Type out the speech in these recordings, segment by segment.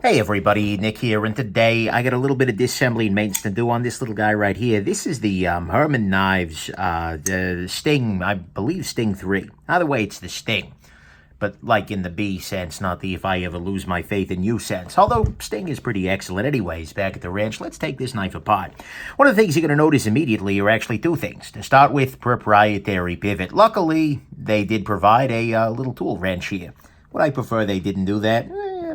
Hey everybody, Nick here, and today I got a little bit of disassembly and maintenance to do on this little guy right here. This is the Herman Knives the Sting, I believe Sting 3. Either way, it's the Sting, but like in the B sense, not the if I ever lose my faith in you sense. Although Sting is pretty excellent anyways. Back at the ranch, let's take this knife apart. One of the things you're going to notice immediately are actually two things. To start with, proprietary pivot. Luckily, they did provide a little tool wrench here. Would I prefer they didn't do that?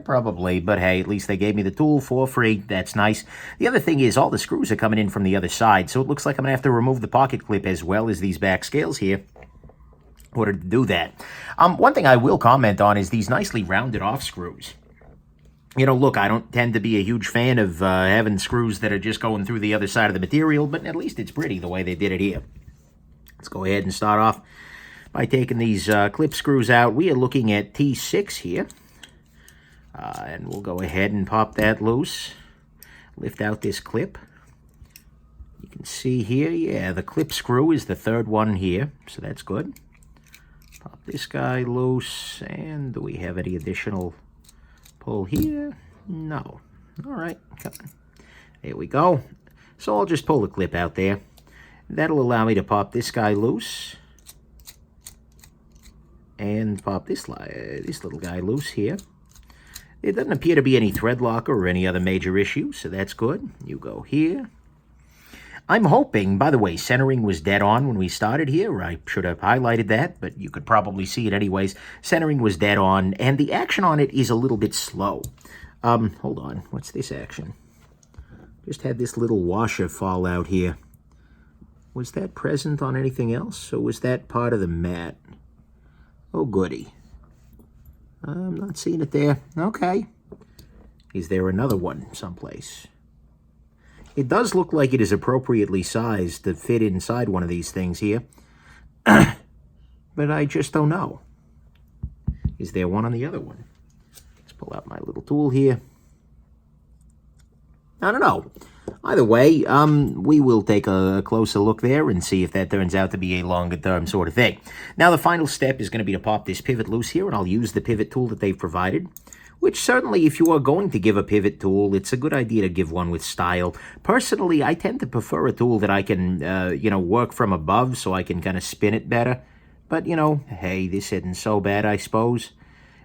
Probably, but hey, at least they gave me the tool for free. That's nice. The other thing is all the screws are coming in from the other side, so it looks like I'm going to have to remove the pocket clip as well as these back scales here in order to do that. One thing I will comment on is these nicely rounded off screws. You know, look, I don't tend to be a huge fan of having screws that are just going through the other side of the material, but at least it's pretty the way they did it here. Let's go ahead and start off by taking these clip screws out. We are looking at T6 here. And we'll go ahead and pop that loose. Lift out this clip. You can see here, yeah, the clip screw is the third one here, so that's good. Pop this guy loose, and do we have any additional pull here? No. All right, come on. There we go. So I'll just pull the clip out there. That'll allow me to pop this guy loose. And pop this little guy loose here. There doesn't appear to be any thread locker or any other major issue, so that's good. You go here. I'm hoping, by the way, centering was dead on when we started here. I should have highlighted that, but you could probably see it anyways. Centering was dead on, and the action on it is a little bit slow. Hold on. What's this action? Just had this little washer fall out here. Was that present on anything else, or was that part of the mat? Oh, goody. I'm not seeing it there. Okay. Is there another one someplace? It does look like it is appropriately sized to fit inside one of these things here. But I just don't know. Is there one on the other one? Let's pull out my little tool here. I don't know. Either way, we will take a closer look there and see if that turns out to be a longer-term sort of thing. Now, the final step is going to be to pop this pivot loose here, and I'll use the pivot tool that they've provided, which certainly, if you are going to give a pivot tool, it's a good idea to give one with style. Personally, I tend to prefer a tool that I can, work from above so I can kind of spin it better. But, hey, this isn't so bad, I suppose.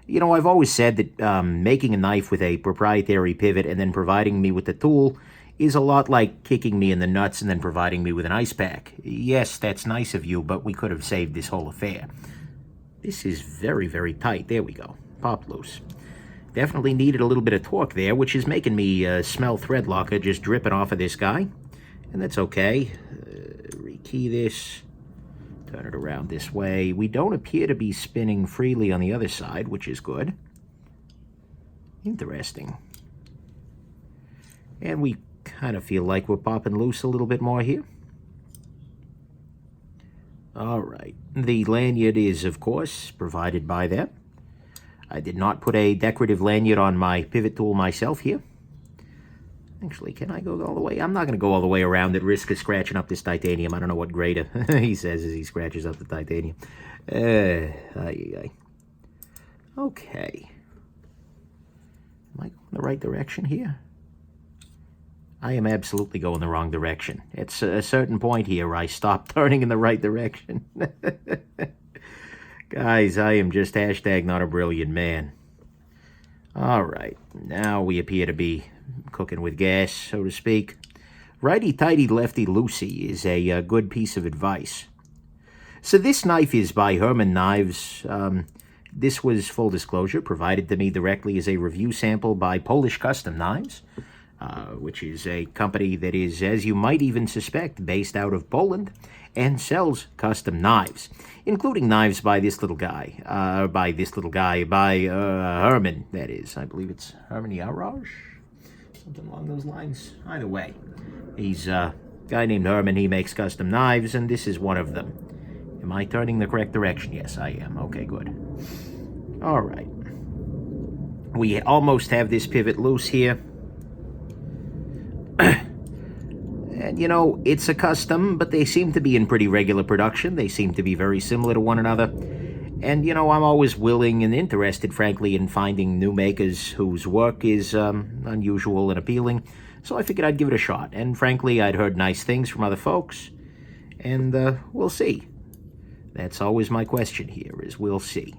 I've always said that making a knife with a proprietary pivot and then providing me with the tool is a lot like kicking me in the nuts and then providing me with an ice pack. Yes, that's nice of you, but we could have saved this whole affair. This is very, very tight. There we go. Pop loose. Definitely needed a little bit of torque there, which is making me smell thread locker just dripping off of this guy. And that's okay. Rekey this. Turn it around this way. We don't appear to be spinning freely on the other side, which is good. Interesting. And we kind of feel like we're popping loose a little bit more here. All right. The lanyard is, of course, provided by them. I did not put a decorative lanyard on my pivot tool myself here. Actually, can I go all the way? I'm not going to go all the way around at risk of scratching up this titanium. I don't know what grade he says as he scratches up the titanium. Okay. Am I going the right direction here? I am absolutely going the wrong direction. At a certain point here, I stopped turning in the right direction. Guys, I am just hashtag not a brilliant man. All right, now we appear to be cooking with gas, so to speak. Righty-tighty, lefty-loosey is a good piece of advice. So this knife is by Herman Knives. This was, full disclosure, provided to me directly as a review sample by Polish Custom Knives, which is a company that is, as you might even suspect, based out of Poland and sells custom knives, including knives by this little guy, by Herman, that is. I believe it's Herman Yaraj, something along those lines. Either way, he's a guy named Herman. He makes custom knives, and this is one of them. Am I turning the correct direction? Yes, I am. Okay, good. All right. We almost have this pivot loose here. And, it's a custom, but they seem to be in pretty regular production. They seem to be very similar to one another. And, you know, I'm always willing and interested, frankly, in finding new makers whose work is unusual and appealing. So I figured I'd give it a shot. And frankly, I'd heard nice things from other folks. And we'll see. That's always my question here, is we'll see.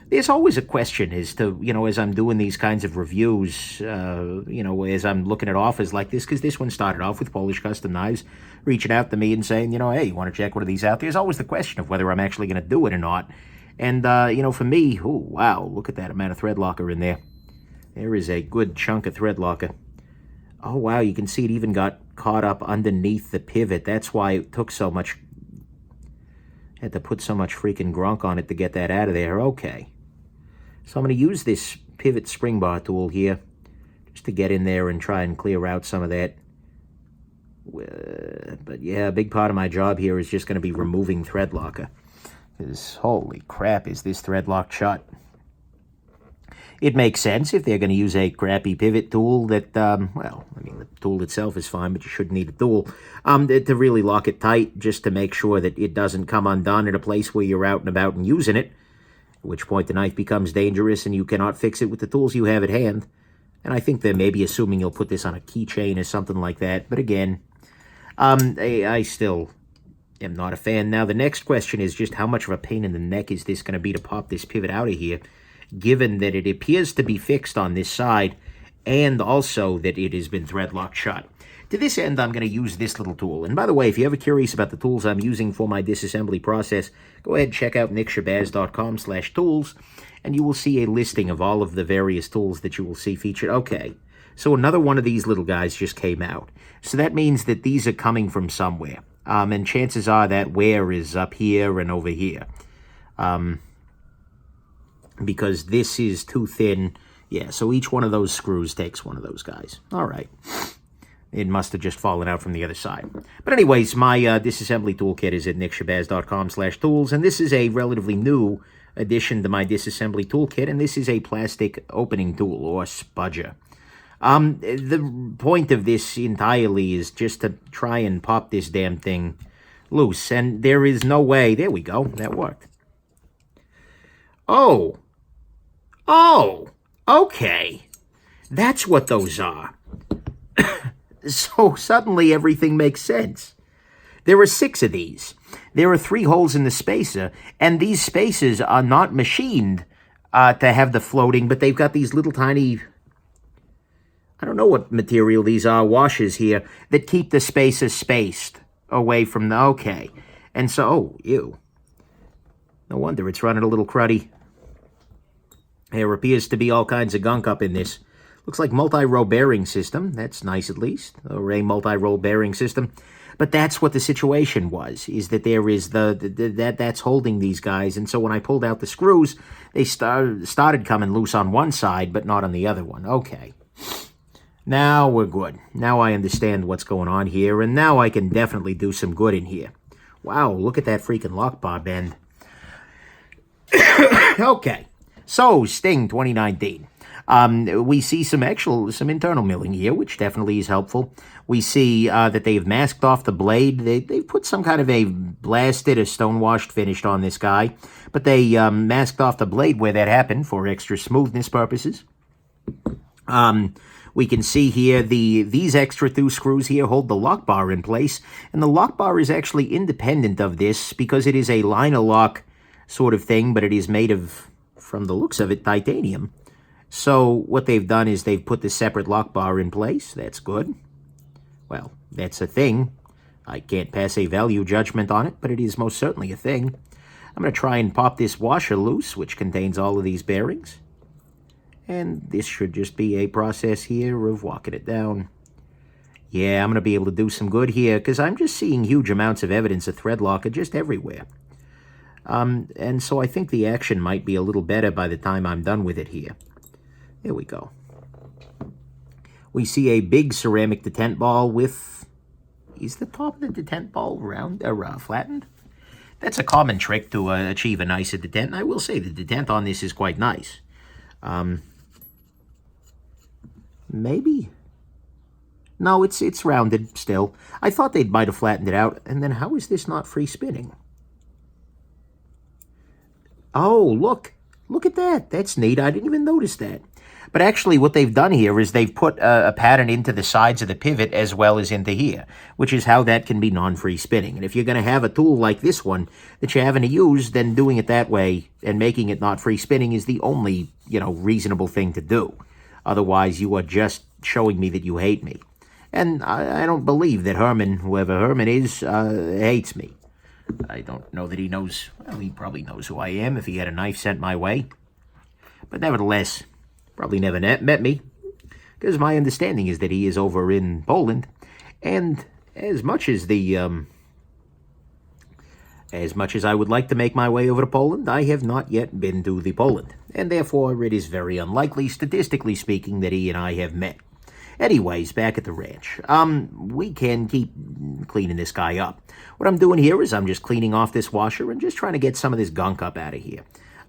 There's always a question as to, you know, as I'm doing these kinds of reviews, you know, as I'm looking at offers like this, because this one started off with Polish Custom Knives reaching out to me and saying, you know, hey, you want to check one of these out? There's always the question of whether I'm actually going to do it or not. And, you know, for me, oh, wow, look at that amount of thread locker in there. There is a good chunk of thread locker. Oh, wow, you can see it even got caught up underneath the pivot. That's why it took so much, had to put so much freaking grunk on it to get that out of there. Okay. So I'm going to use this pivot spring bar tool here just to get in there and try and clear out some of that. But yeah, a big part of my job here is just going to be removing thread locker. Because holy crap, is this thread locked shut. It makes sense if they're going to use a crappy pivot tool that, well, I mean, the tool itself is fine, but you shouldn't need a tool, to really lock it tight just to make sure that it doesn't come undone in a place where you're out and about and using it. At which point the knife becomes dangerous and you cannot fix it with the tools you have at hand. And I think they're maybe assuming you'll put this on a keychain or something like that. But again, I still am not a fan. Now, the next question is just how much of a pain in the neck is this going to be to pop this pivot out of here, given that it appears to be fixed on this side and also that it has been thread locked shut. To this end, I'm going to use this little tool. And by the way, if you're ever curious about the tools I'm using for my disassembly process, go ahead and check out nickshabazz.com/tools, and you will see a listing of all of the various tools that you will see featured. Okay, so another one of these little guys just came out. So that means that these are coming from somewhere. And chances are that wear is up here and over here. Because this is too thin. Yeah, so each one of those screws takes one of those guys. All right. It must have just fallen out from the other side. But anyways, my disassembly toolkit is at nickshabazz.com/tools, and this is a relatively new addition to my disassembly toolkit, and this is a plastic opening tool, or spudger. The point of this entirely is just to try and pop this damn thing loose, and there is no way. There we go. That worked. Oh, okay. That's what those are. So suddenly everything makes sense. There are 6 of these. There are 3 holes in the spacer, and these spacers are not machined to have the floating, but they've got these little tiny, I don't know what material these are, washers here, that keep the spacers spaced away from the, okay. And so, oh, ew. No wonder it's running a little cruddy. There appears to be all kinds of gunk up in this. Looks like multi-row bearing system. That's nice, at least. Or a multi-row bearing system. But that's what the situation was, is that there is that's holding these guys. And so when I pulled out the screws, they started coming loose on one side, but not on the other one. Okay. Now we're good. Now I understand what's going on here, and now I can definitely do some good in here. Wow, look at that freaking lock bar bend. Okay. So, Sting 2019. We see some internal milling here, which definitely is helpful. We see that they've masked off the blade. They've put some kind of a blasted or stonewashed finish on this guy, but they masked off the blade where that happened for extra smoothness purposes. We can see here these extra 2 screws here hold the lock bar in place, and the lock bar is actually independent of this because it is a liner lock sort of thing, but it is made of, from the looks of it, titanium. So what they've done is they've put the separate lock bar in place. That's good. Well, that's a thing. I can't pass a value judgment on it, but it is most certainly a thing. I'm going to try and pop this washer loose, which contains all of these bearings. And this should just be a process here of walking it down. Yeah, I'm going to be able to do some good here, because I'm just seeing huge amounts of evidence of thread locker just everywhere. And so I think the action might be a little better by the time I'm done with it here. There we go. We see a big ceramic detent ball with... Is the top of the detent ball round or flattened? That's a common trick to achieve a nicer detent. And I will say the detent on this is quite nice. Maybe? No, it's rounded still. I thought they might have flattened it out. And then how is this not free spinning? Oh, look. Look at that. That's neat. I didn't even notice that. But actually, what they've done here is they've put a pattern into the sides of the pivot as well as into here, which is how that can be non-free spinning. And if you're going to have a tool like this one that you're having to use, then doing it that way and making it not free spinning is the only, reasonable thing to do. Otherwise, you are just showing me that you hate me. And I don't believe that Herman, whoever Herman is, hates me. I don't know that he knows. Well, he probably knows who I am if he had a knife sent my way. But nevertheless, probably never met me, because my understanding is that he is over in Poland. And as much as I would like to make my way over to Poland, I have not yet been to the Poland. And therefore, it is very unlikely, statistically speaking, that he and I have met. Anyways, back at the ranch. We can keep cleaning this guy up. What I'm doing here is I'm just cleaning off this washer and just trying to get some of this gunk up out of here.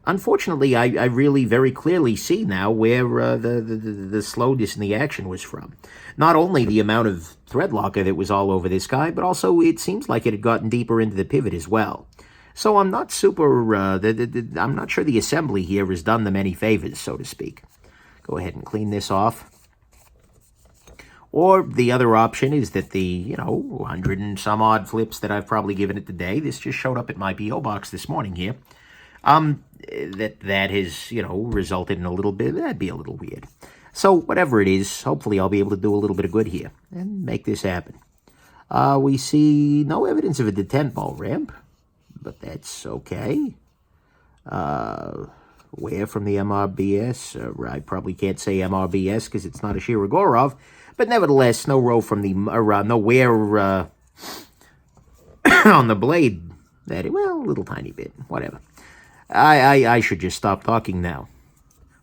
Unfortunately, I really very clearly see now where the slowness in the action was from. Not only the amount of thread locker that was all over this guy, but also it seems like it had gotten deeper into the pivot as well. So I'm not super, I'm not sure the assembly here has done them any favors, so to speak. Go ahead and clean this off. Or the other option is that the, 100 and some odd flips that I've probably given it today, this just showed up at my P.O. box this morning here, that has, resulted in a little bit, that'd be a little weird. So whatever it is, hopefully I'll be able to do a little bit of good here and make this happen. We see no evidence of a detent ball ramp, but that's okay. Where from the MRBS? I probably can't say MRBS because it's not a Shirogorov, but nevertheless, no row from the, no wear on the blade. Well, a little tiny bit, whatever. I should just stop talking now.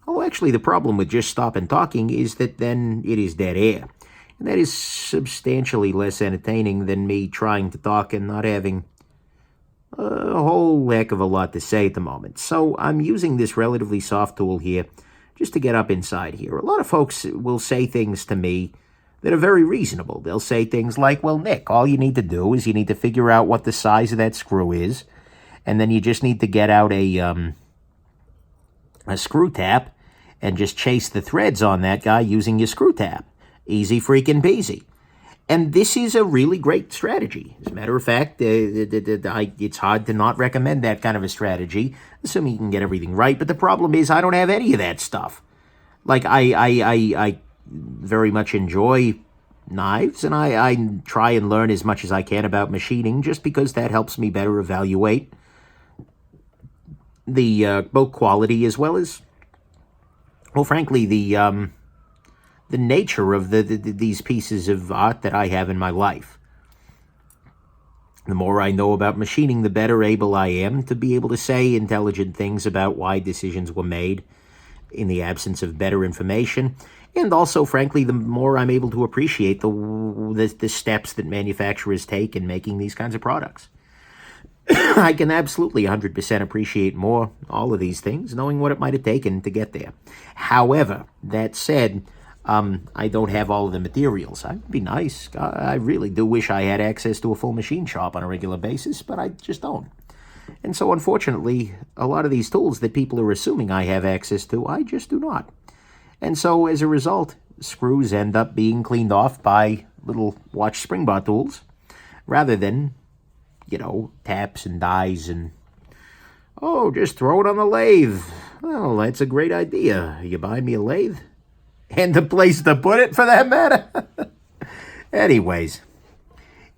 Oh, actually, the problem with just stopping talking is that then it is dead air. And that is substantially less entertaining than me trying to talk and not having a whole heck of a lot to say at the moment. So I'm using this relatively soft tool here just to get up inside here. A lot of folks will say things to me that are very reasonable. They'll say things like, well, Nick, all you need to do is you need to figure out what the size of that screw is, and then you just need to get out a screw tap and just chase the threads on that guy using your screw tap. Easy freaking peasy. And this is a really great strategy. As a matter of fact, it's hard to not recommend that kind of a strategy, assuming you can get everything right. But the problem is I don't have any of that stuff. Like, I very much enjoy knives, and I try and learn as much as I can about machining just because that helps me better evaluate the both quality as well as, well, frankly, the nature of these pieces of art that I have in my life. The more I know about machining, the better able I am to be able to say intelligent things about why decisions were made in the absence of better information. And also, frankly, the more I'm able to appreciate the steps that manufacturers take in making these kinds of products. I can absolutely 100% appreciate more all of these things, knowing what it might have taken to get there. However, that said, I don't have all of the materials. It'd be nice. I really do wish I had access to a full machine shop on a regular basis, but I just don't. And so, unfortunately, a lot of these tools that people are assuming I have access to, I just do not. And so, as a result, screws end up being cleaned off by little watch spring bar tools, rather than, taps and dies and, oh, just throw it on the lathe. Well, that's a great idea. You buy me a lathe? And the place to put it, for that matter. Anyways,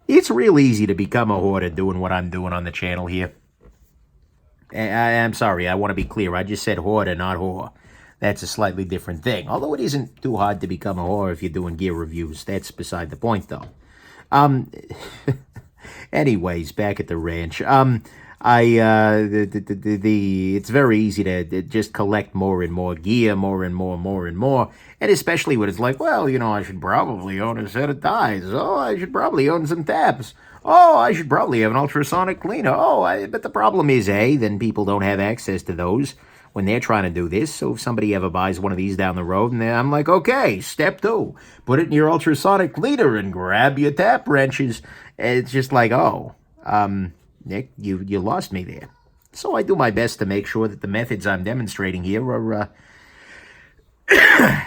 it's real easy to become a hoarder doing what I'm doing on the channel here. I'm sorry, I want to be clear. I just said hoarder, not whore. That's a slightly different thing. Although it isn't too hard to become a whore if you're doing gear reviews. That's beside the point, though. Anyways, back at the ranch. It's very easy to just collect more and more gear, more and more. And especially when it's like, well, I should probably own a set of dies. Oh, I should probably own some taps. Oh, I should probably have an ultrasonic cleaner. But the problem is, then people don't have access to those when they're trying to do this. So if somebody ever buys one of these down the road, and I'm like, okay, step 2, put it in your ultrasonic cleaner and grab your tap wrenches. It's just like, Nick, you lost me there. So I do my best to make sure that the methods I'm demonstrating here are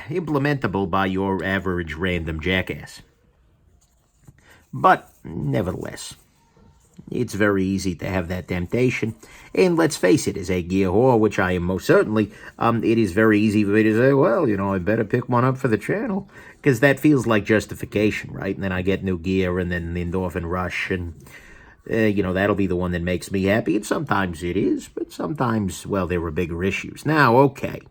implementable by your average random jackass. But nevertheless, it's very easy to have that temptation. And let's face it, as a gear whore, which I am most certainly, it is very easy for me to say, well, you know, I better pick one up for the channel. Because that feels like justification, right? And then I get new gear and then the endorphin rush. And, you know, that'll be the one that makes me happy. And sometimes it is, but sometimes, well, there were bigger issues. Now, okay.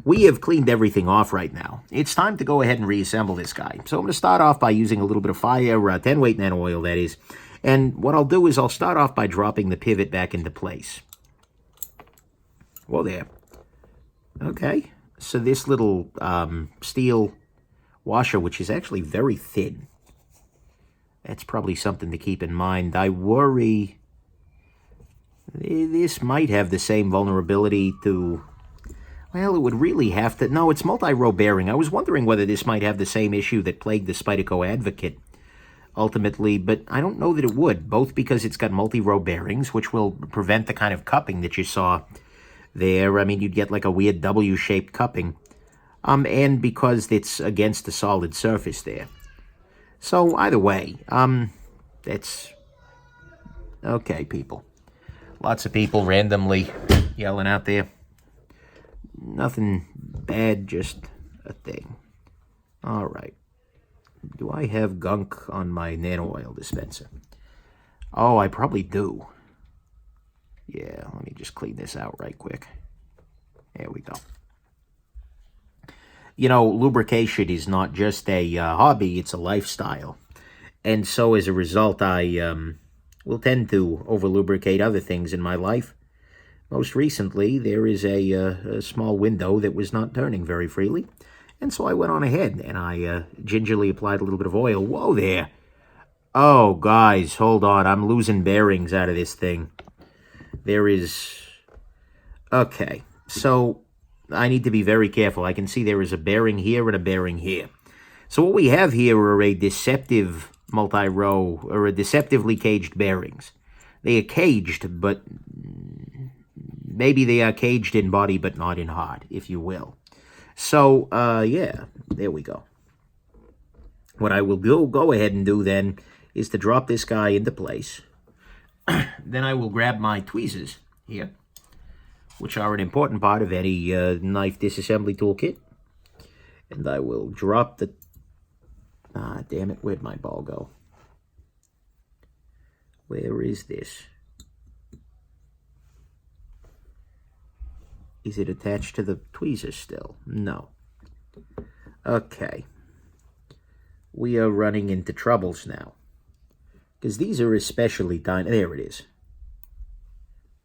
We have cleaned everything off right now. It's time to go ahead and reassemble this guy. So I'm going to start off by using a little bit of fire, 10 weight nano oil, that is. And what I'll do is I'll start off by dropping the pivot back into place. Whoa there. Okay. So this little steel washer, which is actually very thin. That's probably something to keep in mind. I worry this might have the same vulnerability to... Well, it would really have to... No, it's multi-row bearing. I was wondering whether this might have the same issue that plagued the Spyderco Advocate, ultimately, but I don't know that it would, both because it's got multi-row bearings, which will prevent the kind of cupping that you saw there. I mean, you'd get like a weird W-shaped cupping, and because it's against a solid surface there. So, either way, that's... Okay, people. Lots of people randomly yelling out there. Nothing bad, just a thing. All right. Do I have gunk on my nano oil dispenser? Oh, I probably do. Yeah, let me just clean this out right quick. There we go. You know, lubrication is not just a hobby, it's a lifestyle. And so as a result, I will tend to over-lubricate other things in my life. Most recently, there is a small window that was not turning very freely. And so I went on ahead and I gingerly applied a little bit of oil. Whoa there. Oh, guys, hold on. I'm losing bearings out of this thing. There is... Okay, so I need to be very careful. I can see there is a bearing here and a bearing here. So what we have here are a deceptive multi-row, or a deceptively caged bearings. They are caged, but maybe they are caged in body, but not in heart, if you will. So, yeah, there we go. What I will go ahead and do then is to drop this guy into place. Then I will grab my tweezers here, which are an important part of any knife disassembly toolkit. And I will drop the... Ah, damn it, where'd my ball go? Where is this? Is it attached to the tweezers still? No. Okay. We are running into troubles now. Because these are especially tiny. There it is.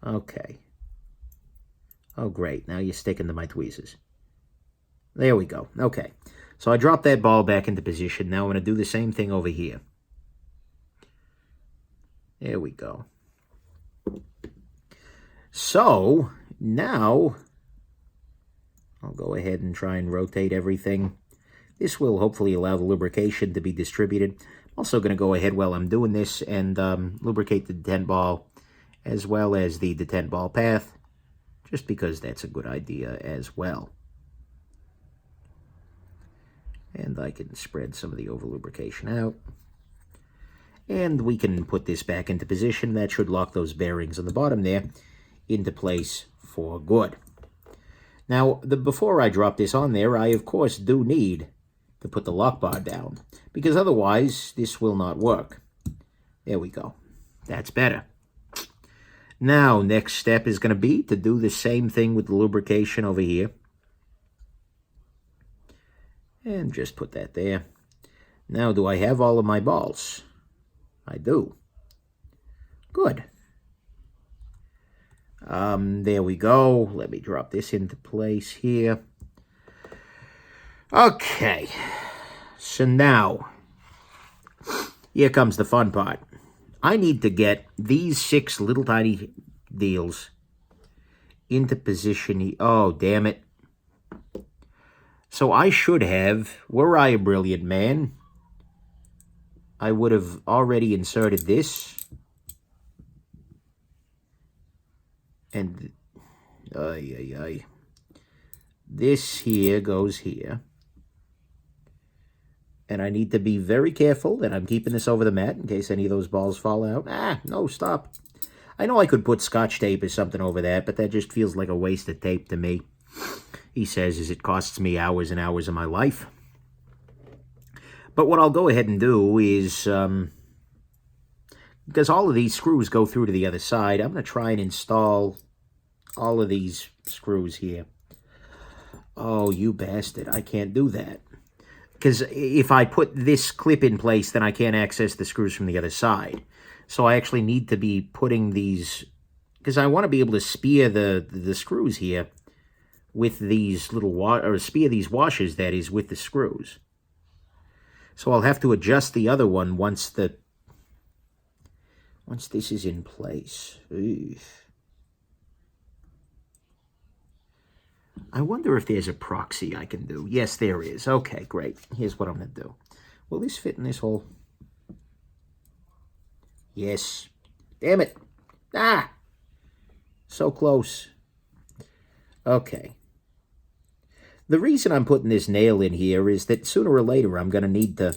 Okay. Oh, great. Now you're sticking to my tweezers. There we go. Okay. So I dropped that ball back into position. Now I'm going to do the same thing over here. There we go. So, now I'll go ahead and try and rotate everything. This will hopefully allow the lubrication to be distributed. I'm also going to go ahead while I'm doing this and lubricate the detent ball as well as the detent ball path, just because that's a good idea as well. And I can spread some of the over-lubrication out. And we can put this back into position. That should lock those bearings on the bottom there into place for good. Now, before I drop this on there, I, of course, do need to put the lock bar down, because otherwise this will not work. There we go. That's better. Now, next step is going to be to do the same thing with the lubrication over here. And just put that there. Now, do I have all of my balls? I do. Good. There we go. Let me drop this into place here. Okay. So now, here comes the fun part. I need to get these 6 little tiny deals into position. Oh, damn it. So I should have, were I a brilliant man, I would have already inserted this And, this here goes here. And I need to be very careful that I'm keeping this over the mat in case any of those balls fall out. No, stop. I know I could put Scotch tape or something over that, but that just feels like a waste of tape to me. He says is it costs me hours and hours of my life. But what I'll go ahead and do is, because all of these screws go through to the other side, I'm going to try and install all of these screws here. Oh, you bastard. I can't do that. Because if I put this clip in place, then I can't access the screws from the other side. So I actually need to be putting these, because I want to be able to spear the screws here with these little, spear these washers, that is, with the screws. So I'll have to adjust the other one once this is in place. Ugh. I wonder if there's a proxy I can do. Yes, there is. Okay, great. Here's what I'm going to do. Will this fit in this hole? Yes. Damn it. So close. Okay. The reason I'm putting this nail in here is that sooner or later I'm going to need to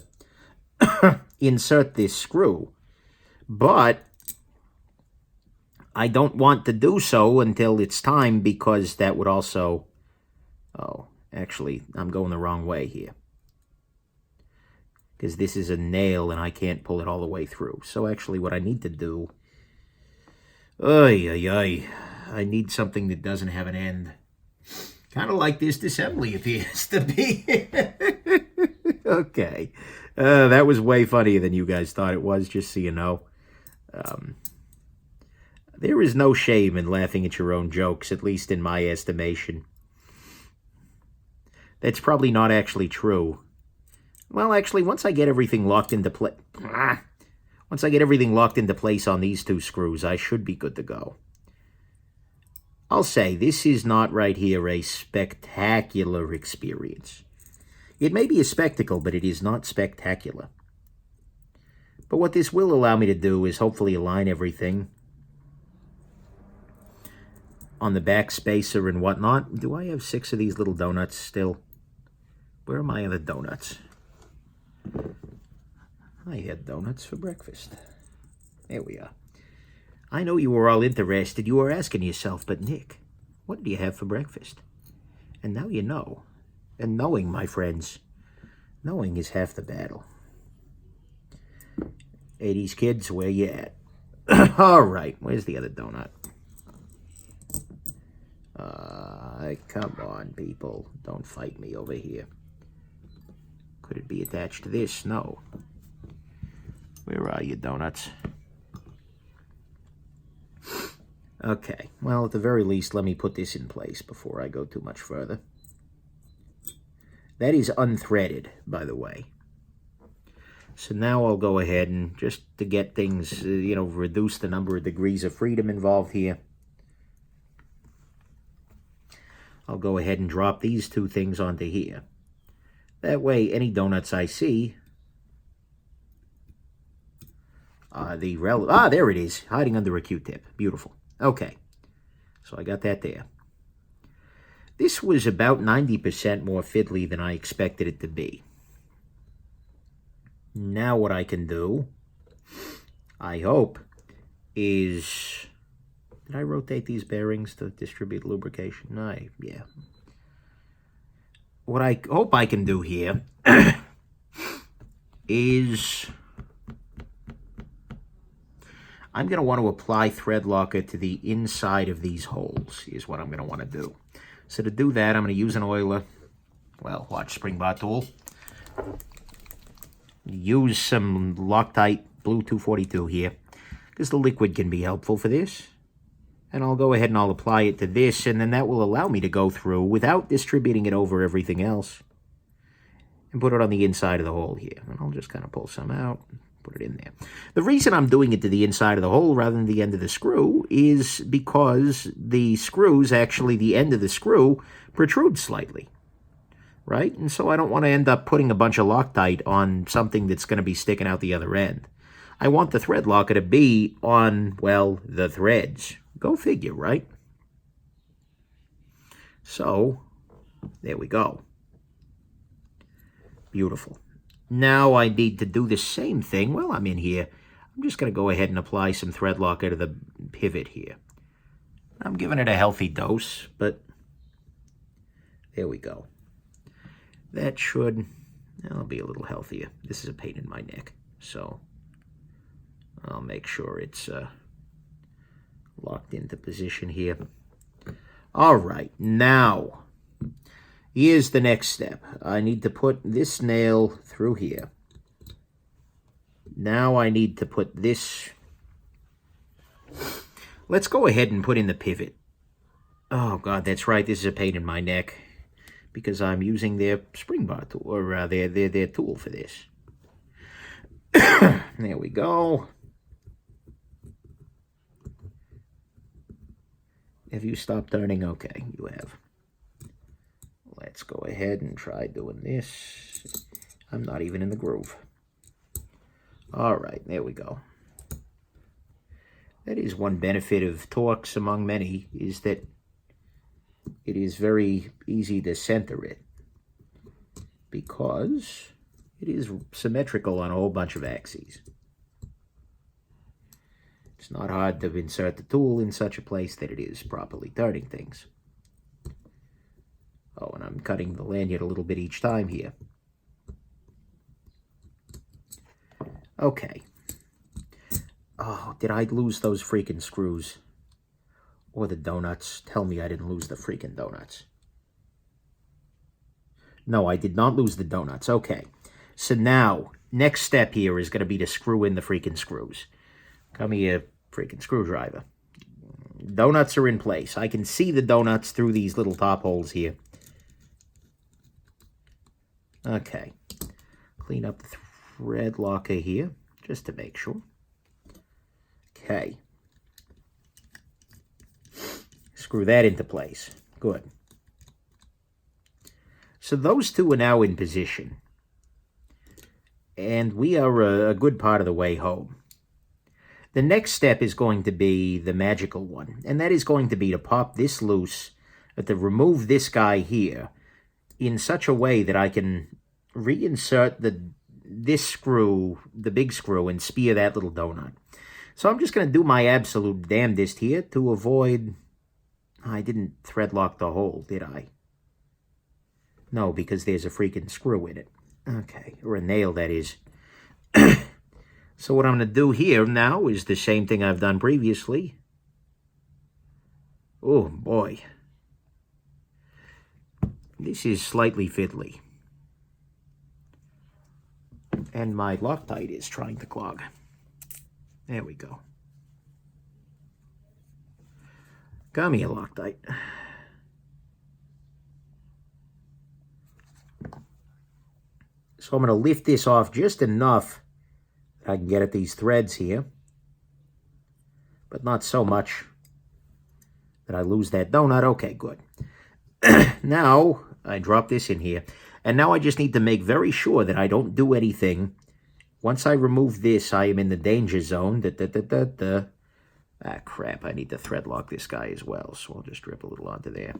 insert this screw. But I don't want to do so until it's time, because that would also... Oh, actually, I'm going the wrong way here. Because this is a nail and I can't pull it all the way through. So actually what I need to do... I need something that doesn't have an end. Kind of like this disassembly appears to be. Okay. That was way funnier than you guys thought it was, just so you know. There is no shame in laughing at your own jokes, at least in my estimation. That's probably not actually true. Well, actually, once I get everything locked into place... Once I get everything locked into place on these two screws, I should be good to go. I'll say, this is not right here a spectacular experience. It may be a spectacle, but it is not spectacular. But what this will allow me to do is hopefully align everything on the back spacer and whatnot. Do I have 6 of these little donuts still? Where are my other donuts? I had donuts for breakfast. There we are. I know you were all interested. You were asking yourself, but Nick, what did you have for breakfast? And now you know. And knowing, my friends, knowing is half the battle. 80s kids, where you at? All right, where's the other donut? Come on, people. Don't fight me over here. Could it be attached to this? No. Where are you, donuts? Okay, well, at the very least, let me put this in place before I go too much further. That is unthreaded, by the way. So now I'll go ahead and, just to get things, reduce the number of degrees of freedom involved here, I'll go ahead and drop these two things onto here. That way, any donuts I see... there it is, hiding under a Q-tip. Beautiful. Okay, so I got that there. This was about 90% more fiddly than I expected it to be. Now what I can do, I hope, is... Did I rotate these bearings to distribute lubrication? Yeah. What I hope I can do here is... I'm going to want to apply thread locker to the inside of these holes, is what I'm going to want to do. So to do that, I'm going to use an oiler. Well, watch, spring bar tool. Use some Loctite Blue 242 here, because the liquid can be helpful for this. And I'll go ahead and I'll apply it to this, and then that will allow me to go through without distributing it over everything else. And put it on the inside of the hole here. And I'll just kind of pull some out. Put it in there. The reason I'm doing it to the inside of the hole rather than the end of the screw is because the screws, actually the end of the screw, protrudes slightly, right? And so I don't want to end up putting a bunch of Loctite on something that's going to be sticking out the other end. I want the thread locker to be on, well, the threads. Go figure, right? So, there we go. Beautiful. Now I need to do the same thing. While I'm in here, I'm just going to go ahead and apply some thread locker to the pivot here. I'm giving it a healthy dose, but there we go. That should, that'll be a little healthier. This is a pain in my neck, so I'll make sure it's locked into position here. All right, now, here's the next step. I need to put this nail through here. Now I need to put this. Let's go ahead and put in the pivot. Oh, God, that's right. This is a pain in my neck because I'm using their spring bar tool, or their tool for this. There we go. Have you stopped turning? Okay, you have. Let's go ahead and try doing this. I'm not even in the groove. All right, there we go. That is one benefit of Torx among many, is that it is very easy to center it because it is symmetrical on a whole bunch of axes. It's not hard to insert the tool in such a place that it is properly turning things. Oh, and I'm cutting the lanyard a little bit each time here. Okay. Oh, did I lose those freaking screws? Or the donuts? Tell me I didn't lose the freaking donuts. No, I did not lose the donuts. Okay. So now, next step here is going to be to screw in the freaking screws. Come here, freaking screwdriver. Donuts are in place. I can see the donuts through these little top holes here. Okay. Clean up the thread locker here, just to make sure. Okay. Screw that into place. Good. So those two are now in position. And we are a good part of the way home. The next step is going to be the magical one. And that is going to be to pop this loose, to remove this guy here in such a way that I can reinsert this screw, the big screw, and spear that little donut. So I'm just going to do my absolute damnedest here to avoid... I didn't thread lock the hole, did I? No, because there's a freaking screw in it. Okay, or a nail, that is. So what I'm going to do here now is the same thing I've done previously. Oh, boy. This is slightly fiddly. And my Loctite is trying to clog. There we go. Come here, Loctite. So I'm going to lift this off just enough that I can get at these threads here. But not so much that I lose that donut. Okay, good. Now, I drop this in here. And now I just need to make very sure that I don't do anything. Once I remove this, I am in the danger zone. Ah, crap. I need to thread lock this guy as well. So I'll just drip a little onto there.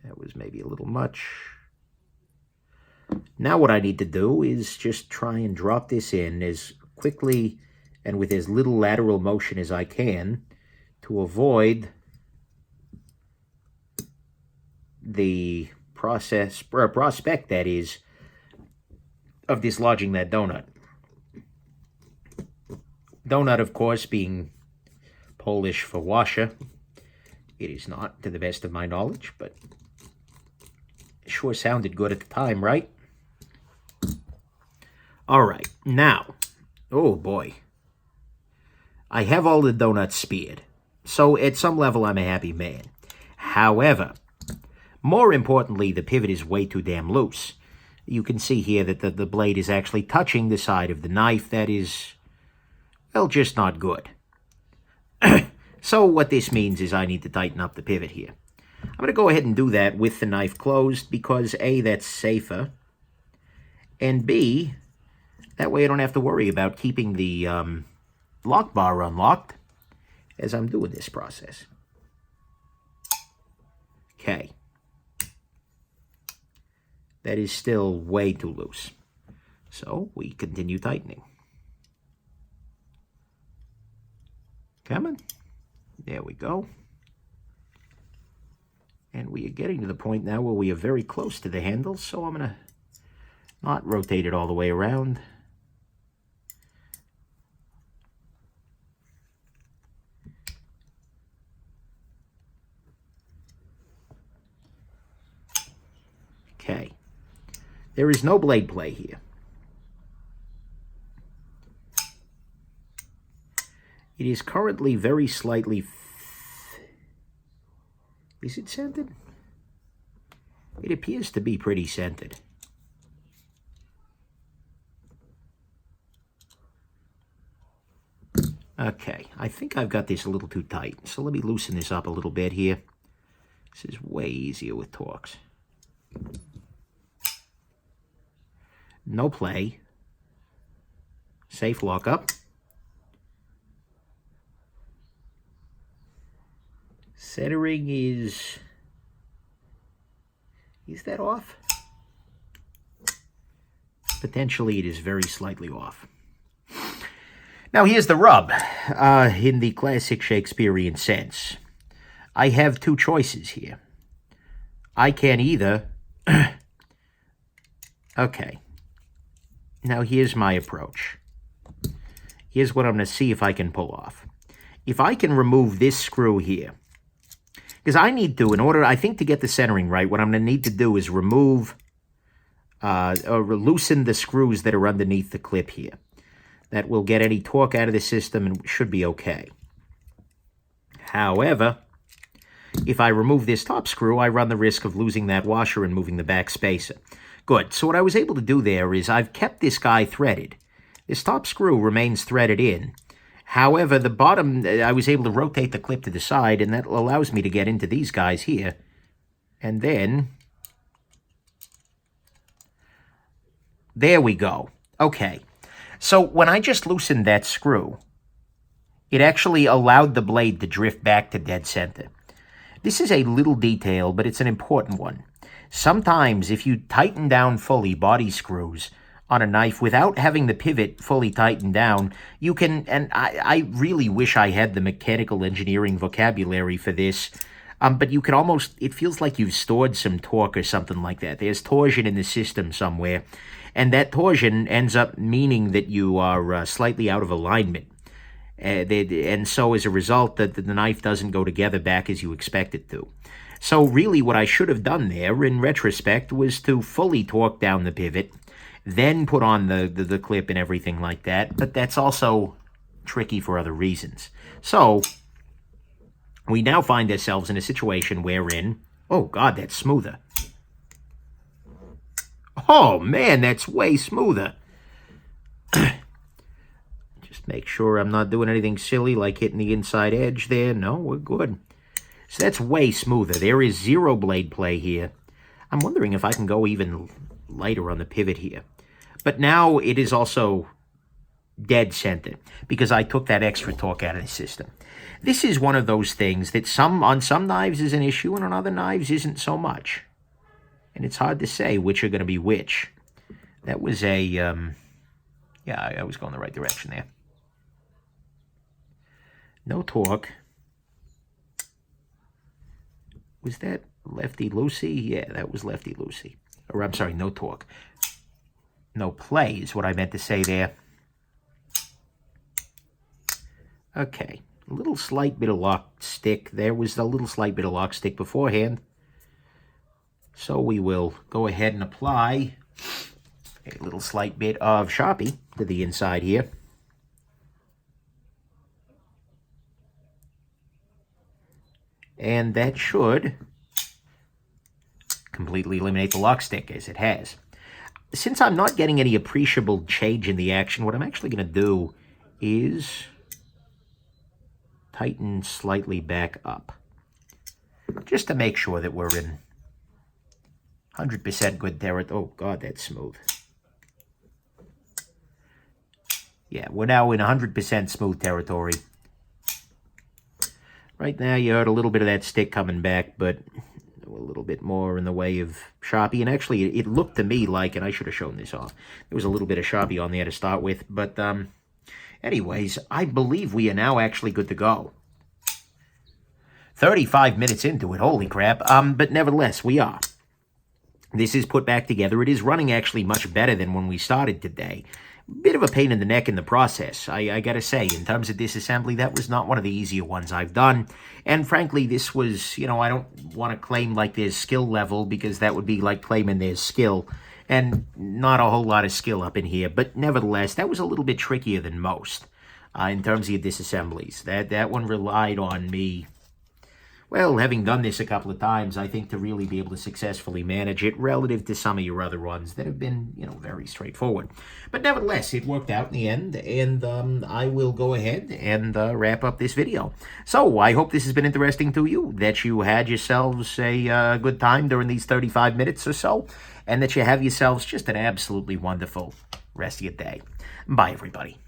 That was maybe a little much. Now what I need to do is just try and drop this in as quickly and with as little lateral motion as I can to avoid the prospect, that is, of dislodging that donut. Donut, of course, being Polish for washer. It is not, to the best of my knowledge, but it sure sounded good at the time, right? All right, now, oh boy. I have all the donuts speared. So at some level, I'm a happy man. However, more importantly, the pivot is way too damn loose. You can see here that the blade is actually touching the side of the knife. That is, well, just not good. So what this means is I need to tighten up the pivot here. I'm going to go ahead and do that with the knife closed because A, that's safer, and B, that way I don't have to worry about keeping the lock bar unlocked as I'm doing this process. Okay. That is still way too loose. So we continue tightening. Come on. There we go. And we are getting to the point now where we are very close to the handle, so I'm going to not rotate it all the way around. Okay. There is no blade play here. It is currently very slightly... Is it scented? It appears to be pretty scented. Okay, I think I've got this a little too tight, so let me loosen this up a little bit here. This is way easier with Torx. No play. Safe lockup. Centering is that off? Potentially it is very slightly off. Now here's the rub, in the classic Shakespearean sense. I have two choices here. I can either... Okay. Now here's my approach. Here's what I'm going to see if I can pull off. If I can remove this screw here, because I need to, in order, I think to get the centering right, what I'm going to need to do is remove or loosen the screws that are underneath the clip here. That will get any torque out of the system and should be okay. However, if I remove this top screw, I run the risk of losing that washer and moving the back spacer. Good. So what I was able to do there is I've kept this guy threaded. This top screw remains threaded in. However, the bottom, I was able to rotate the clip to the side, and that allows me to get into these guys here. And then, there we go. Okay. So when I just loosened that screw, it actually allowed the blade to drift back to dead center. This is a little detail, but it's an important one. Sometimes if you tighten down fully body screws on a knife without having the pivot fully tightened down, you can, and I really wish I had the mechanical engineering vocabulary for this, but you can almost, it feels like you've stored some torque or something like that. There's torsion in the system somewhere, and that torsion ends up meaning that you are slightly out of alignment. And so as a result, the knife doesn't go together back as you expect it to. So really what I should have done there, in retrospect, was to fully torque down the pivot, then put on the clip and everything like that. But that's also tricky for other reasons. So we now find ourselves in a situation wherein, oh God, that's smoother. Oh man, that's way smoother. Just make sure I'm not doing anything silly like hitting the inside edge there. No, we're good. So that's way smoother. There is zero blade play here. I'm wondering if I can go even lighter on the pivot here. But now it is also dead center because I took that extra torque out of the system. This is one of those things that on some knives is an issue and on other knives isn't so much. And it's hard to say which are going to be which. That was a, yeah, I was going the right direction there. No torque. Was that lefty-loosey? Yeah, that was lefty-loosey. Or I'm sorry, no torque. No play is what I meant to say there. Okay, a little slight bit of lock stick. There was a little slight bit of lock stick beforehand. So we will go ahead and apply a little slight bit of Sharpie to the inside here. And that should completely eliminate the lock stick, as it has. Since I'm not getting any appreciable change in the action, what I'm actually going to do is tighten slightly back up. Just to make sure that we're in 100% good territory. Oh, God, that's smooth. Yeah, we're now in 100% smooth territory. Right now, you heard a little bit of that stick coming back, but A little bit more in the way of Sharpie, and actually it looked to me like, and I should have shown this off, there was a little bit of Sharpie on there to start with, but anyways, I believe we are now actually good to go. 35 minutes into it, holy crap, but nevertheless, we are. This is put back together. It is running actually much better than when we started today. Bit of a pain in the neck in the process, I gotta say. In terms of disassembly, that was not one of the easier ones I've done. And frankly, this was, you know, I don't want to claim like there's skill level, because that would be like claiming there's skill. And not a whole lot of skill up in here. But nevertheless, that was a little bit trickier than most in terms of your disassemblies. That one relied on me, well, having done this a couple of times, I think to really be able to successfully manage it relative to some of your other ones that have been, you know, very straightforward. But nevertheless, it worked out in the end, and I will go ahead and wrap up this video. So I hope this has been interesting to you, that you had yourselves a good time during these 35 minutes or so, and that you have yourselves just an absolutely wonderful rest of your day. Bye, everybody.